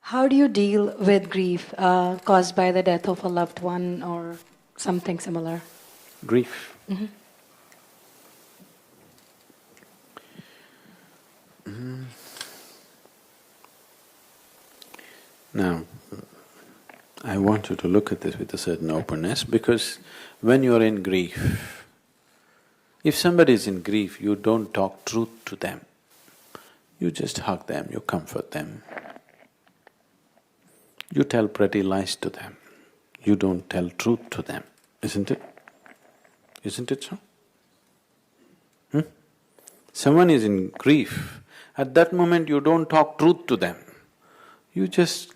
How do you deal with grief caused by the death of a loved one or something similar? Grief. Now, I want you to look at this with a certain openness, because when you're in grief, if somebody is in grief, you don't talk truth to them. You just hug them, you comfort them. You tell pretty lies to them. You don't tell truth to them, isn't it? Isn't it so? Someone is in grief, at that moment you don't talk truth to them. You just…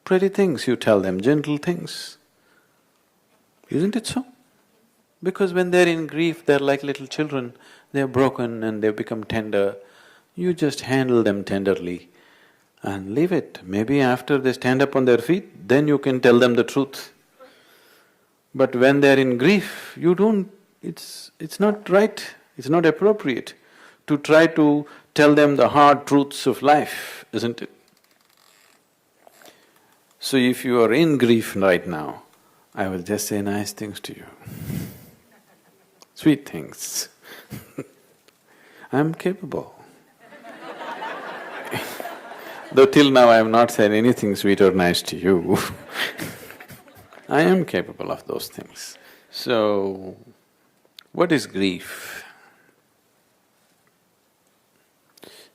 pretty things you tell them, gentle things. Isn't it so? Because when they're in grief, they're like little children, they're broken and they've become tender. You just handle them tenderly and leave it. Maybe after they stand up on their feet, then you can tell them the truth. But when they're in grief, you don't… it's not right, it's not appropriate to try to tell them the hard truths of life, isn't it? So if you are in grief right now, I will just say nice things to you, sweet things. I'm capable. Though till now I have not said anything sweet or nice to you, I am capable of those things. So, what is grief?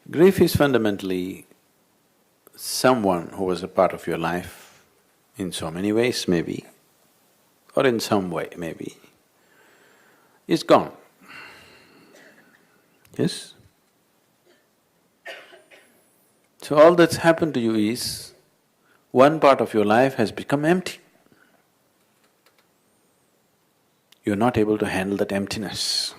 Grief is fundamentally someone who was a part of your life in so many ways maybe, or in some way maybe, is gone. Yes? So all that's happened to you is, one part of your life has become empty. You're not able to handle that emptiness.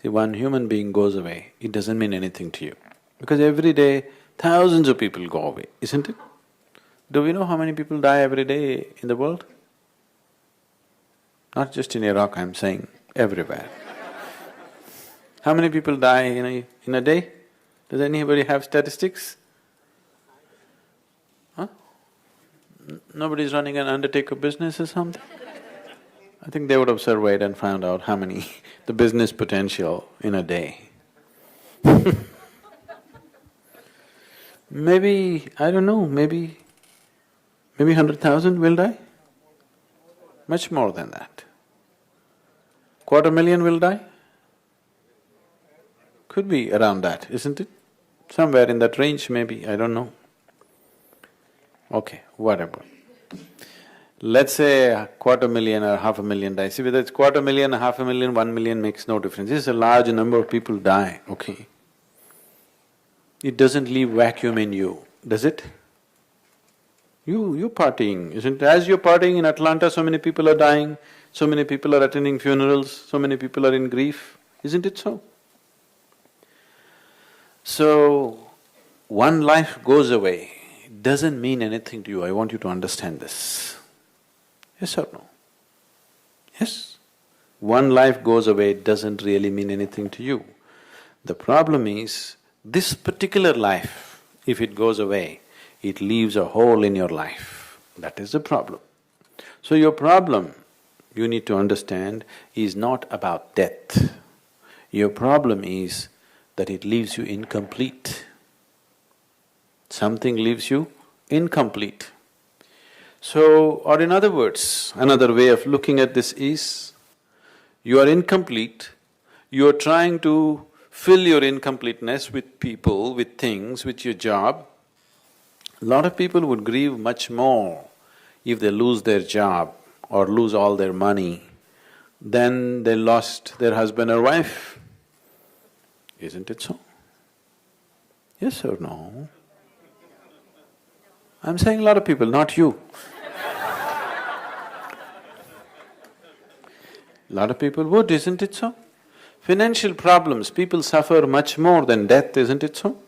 See, one human being goes away, it doesn't mean anything to you. Because every day, thousands of people go away, isn't it? Do we know how many people die every day in the world? Not just in Iraq, I'm saying everywhere. How many people die in a day? Does anybody have statistics? Huh? Nobody's running an undertaker business or something? I think they would have surveyed and found out how many… the business potential in a day. Maybe, I don't know, maybe 100,000 will die? Much more than that. 250,000 will die? Could be around that, isn't it? Somewhere in that range maybe, I don't know. Okay, whatever. Let's say 250,000 or 500,000 die. See, whether it's 250,000 or 500,000, 1,000,000 makes no difference. This is a large number of people die, okay. It doesn't leave vacuum in you, does it? You're partying, isn't it? As you're partying in Atlanta, so many people are dying, so many people are attending funerals, so many people are in grief, isn't it so? So, one life goes away, it doesn't mean anything to you, I want you to understand this. Yes or no? Yes? One life goes away, it doesn't really mean anything to you. The problem is, this particular life, if it goes away, it leaves a hole in your life. That is the problem. So your problem, you need to understand, is not about death. Your problem is that it leaves you incomplete. Something leaves you incomplete. So, or in other words, another way of looking at this is, you are incomplete, you are trying to fill your incompleteness with people, with things, with your job. A lot of people would grieve much more if they lose their job or lose all their money than they lost their husband or wife. Isn't it so? Yes or no? I'm saying a lot of people, not you. A lot of people would, isn't it so? Financial problems, people suffer much more than death, isn't it so?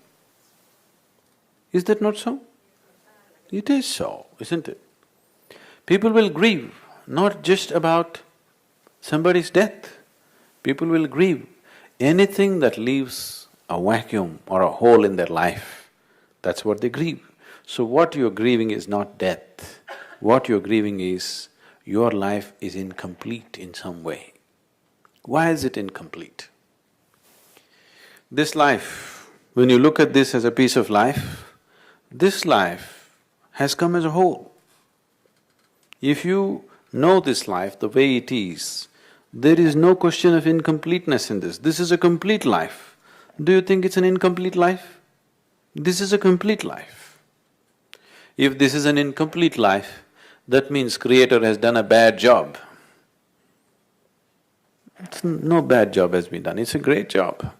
Is that not so? It is so, isn't it? People will grieve not just about somebody's death, people will grieve anything that leaves a vacuum or a hole in their life, That's what they grieve. So what you're grieving is not death. What you're grieving is your life is incomplete in some way. Why is it incomplete? This life, when you look at this as a piece of life, this life has come as a whole. If you know this life the way it is, there is no question of incompleteness in this. This is a complete life. Do you think it's an incomplete life? This is a complete life. If this is an incomplete life, that means Creator has done a bad job. No bad job has been done, it's a great job.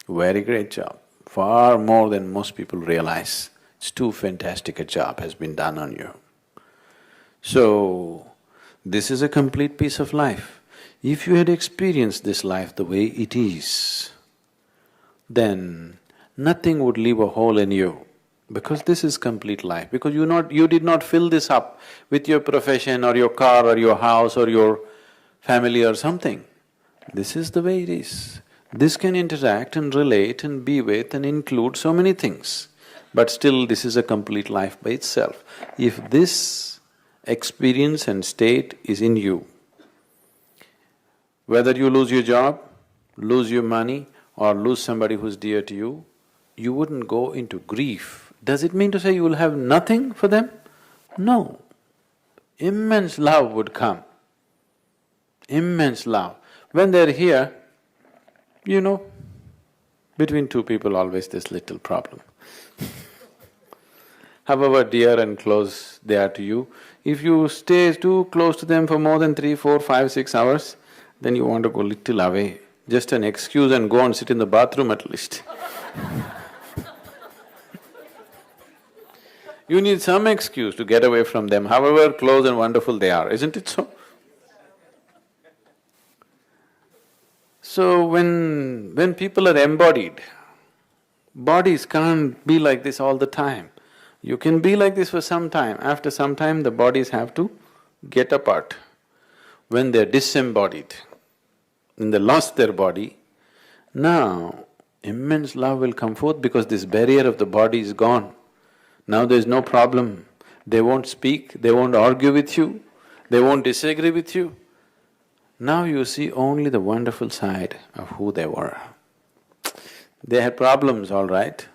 Very great job, far more than most people realize. It's too fantastic a job has been done on you. So, this is a complete piece of life. If you had experienced this life the way it is, then nothing would leave a hole in you, because this is complete life, because you did not fill this up with your profession or your car or your house or your family or something. This is the way it is. This can interact and relate and be with and include so many things, but still this is a complete life by itself. If this experience and state is in you, whether you lose your job, lose your money or lose somebody who's dear to you, you wouldn't go into grief. Does it mean to say you will have nothing for them? No. Immense love would come. Immense love. When they're here, you know, between two people always this little problem. However dear and close they are to you, if you stay too close to them for more than 3, 4, 5, 6 hours, then you want to go little away. Just an excuse and go and sit in the bathroom at least. You need some excuse to get away from them, however close and wonderful they are, isn't it so? So when people are embodied, bodies can't be like this all the time. You can be like this for some time, after some time the bodies have to get apart. When they're disembodied, when they lost their body, now immense love will come forth because this barrier of the body is gone. Now there's no problem. They won't speak, they won't argue with you, they won't disagree with you. Now you see only the wonderful side of who they were. They had problems, all right,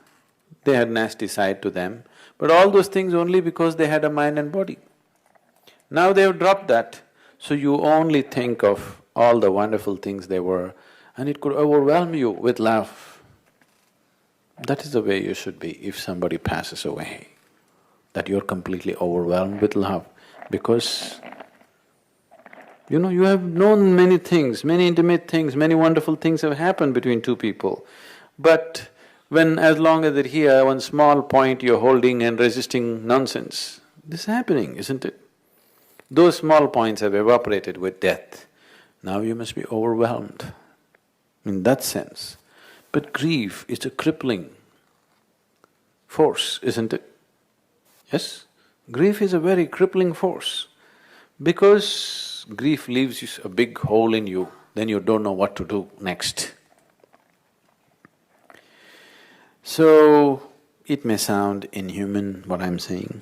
they had nasty side to them, but all those things only because they had a mind and body. Now they have dropped that, so you only think of all the wonderful things they were, and it could overwhelm you with love. That is the way you should be if somebody passes away, that you're completely overwhelmed with love, because you have known many things, many intimate things, many wonderful things have happened between two people. But as long as they're here, one small point you're holding and resisting nonsense, this is happening, isn't it? Those small points have evaporated with death. Now you must be overwhelmed in that sense. But grief is a crippling force, isn't it? Yes? Grief is a very crippling force, because grief leaves a big hole in you, then you don't know what to do next. So, it may sound inhuman what I'm saying,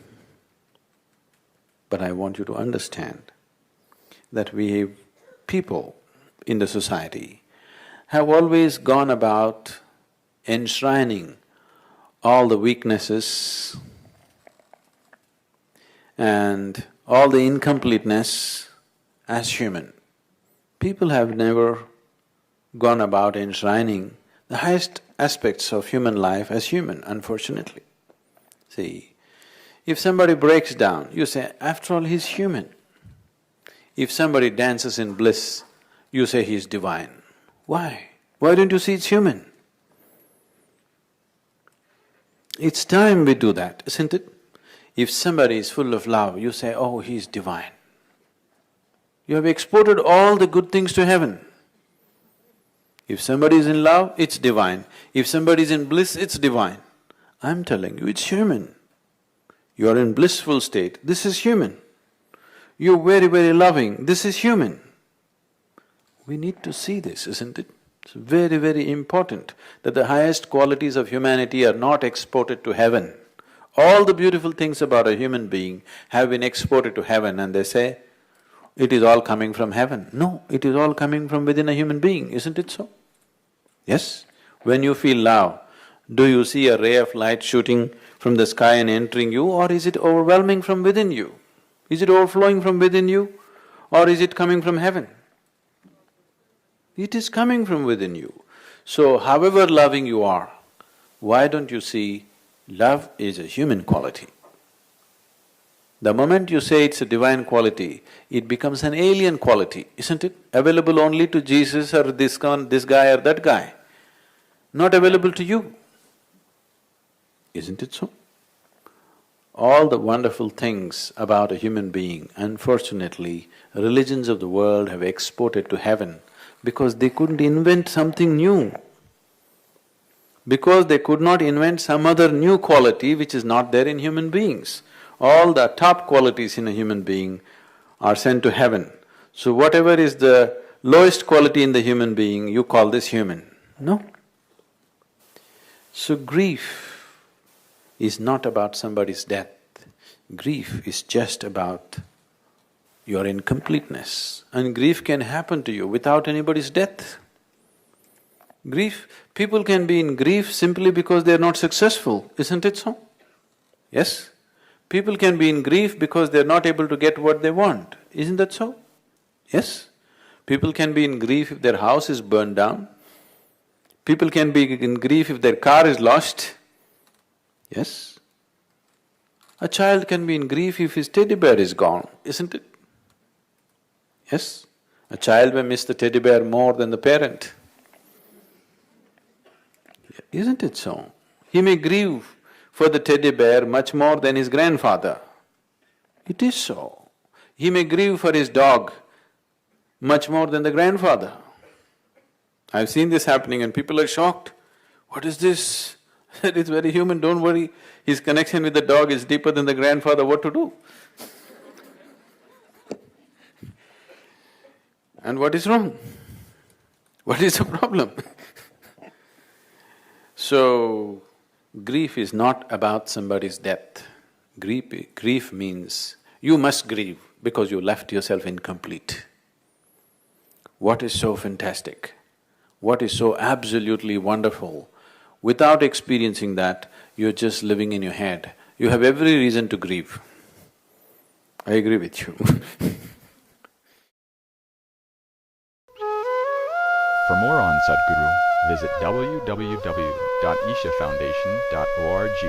but I want you to understand that people in the society have always gone about enshrining all the weaknesses and all the incompleteness as human. People have never gone about enshrining the highest aspects of human life as human, unfortunately. See, if somebody breaks down, you say, after all, he's human. If somebody dances in bliss, you say he's divine. Why? Why don't you see it's human? It's time we do that, isn't it? If somebody is full of love, you say, oh, he's divine. You have exported all the good things to heaven. If somebody is in love, it's divine. If somebody is in bliss, it's divine. I'm telling you, it's human. You are in blissful state, this is human. You're very, very loving, this is human. We need to see this, isn't it? It's very, very important that the highest qualities of humanity are not exported to heaven. All the beautiful things about a human being have been exported to heaven and they say, it is all coming from heaven. No, it is all coming from within a human being, isn't it so? Yes? When you feel love, do you see a ray of light shooting from the sky and entering you, or is it overwhelming from within you? Is it overflowing from within you, or is it coming from heaven? It is coming from within you. So, however loving you are, why don't you see love is a human quality? The moment you say it's a divine quality, it becomes an alien quality, isn't it? Available only to Jesus or this guy or that guy, not available to you. Isn't it so? All the wonderful things about a human being, unfortunately, religions of the world have exported to heaven because they couldn't invent something new. Because they could not invent some other new quality which is not there in human beings. All the top qualities in a human being are sent to heaven. So whatever is the lowest quality in the human being, you call this human. No. So grief is not about somebody's death. Grief is just about your incompleteness. And grief can happen to you without anybody's death. People can be in grief simply because they are not successful, isn't it so? Yes? People can be in grief because they are not able to get what they want, isn't that so? Yes? People can be in grief if their house is burned down. People can be in grief if their car is lost. Yes? A child can be in grief if his teddy bear is gone, isn't it? Yes? A child may miss the teddy bear more than the parent. Isn't it so? He may grieve for the teddy bear much more than his grandfather. It is so. He may grieve for his dog much more than the grandfather. I've seen this happening and people are shocked. What is this? It is very human, don't worry. His connection with the dog is deeper than the grandfather, what to do? And what is wrong? What is the problem? So, grief is not about somebody's death. Grief means you must grieve because you left yourself incomplete. What is so fantastic? What is so absolutely wonderful? Without experiencing that, you're just living in your head. You have every reason to grieve. I agree with you. For more on Sadhguru, visit www.ishafoundation.org.